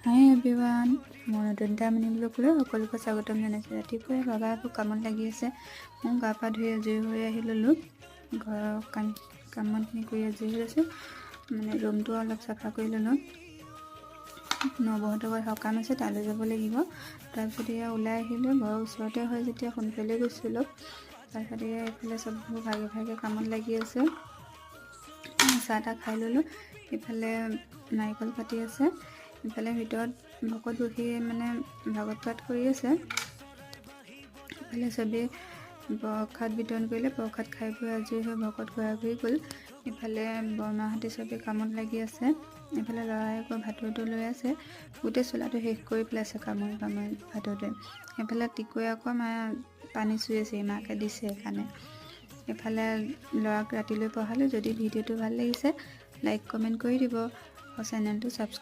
হাই everyone, মই নতুন এটা মিনি ব্লগলৈ সকলোকে স্বাগতম জনাইছোঁ। ৰাতিপুৱাই বাবা আকৌ কামত লাগি আছে। মই গা পা ধুই আজৰি হৈ আহি ল'লোঁ। ঘৰৰ কামখিনি কৰি আজৰি হৈ আছোঁ। মানে ৰুমটো অলপ চাফা কৰি ল'লোঁ। নবৌহঁতৰ ঘৰত সকাম আছে, তালৈ যাব লাগিব। তাৰপিছত এয়া ওলাই আহিলোঁ। ঘৰৰ ওচৰতে হয় যেতিয়া সোনকালে গৈছোঁ অলপ। তাৰপিছত এয়া এইফালে চববোৰ ভাগে ভাগে কামত লাগি আছে। চাহ তাহ খাই ল'লোঁ। ইফালে নাৰিকল কাটি আছে, ইফালে ভিতৰত ভকত বহি মানে ভাগৱত পাঠ কৰি আছে। ইফালে চবেই প্ৰসাদ বিতৰণ কৰিলে। প্ৰসাদ খাই বৈ আজৰি হৈ ভকত ঘূৰা ঘূৰি গ'ল। ইফালে বৰমাহঁতে চবেই কামত লাগি আছে। ইফালে ল'ৰাই আকৌ ভাতৰটো লৈ আছে। গোটেই চোলাটো শেষ কৰি পেলাইছে কামুৰি ভাতৰটোৱে। এইফালে টিকুৱে আকৌ পানী চুই আছে, মাকে দিছে সেইকাৰণে। এইফালে ল'ৰাক ৰাতিলৈ পঢ়ালোঁ। যদি ভিডিঅ'টো ভাল লাগিছে লাইক কমেণ্ট কৰি দিব আৰু চেনেলটো ছাবস্ক্ৰাইব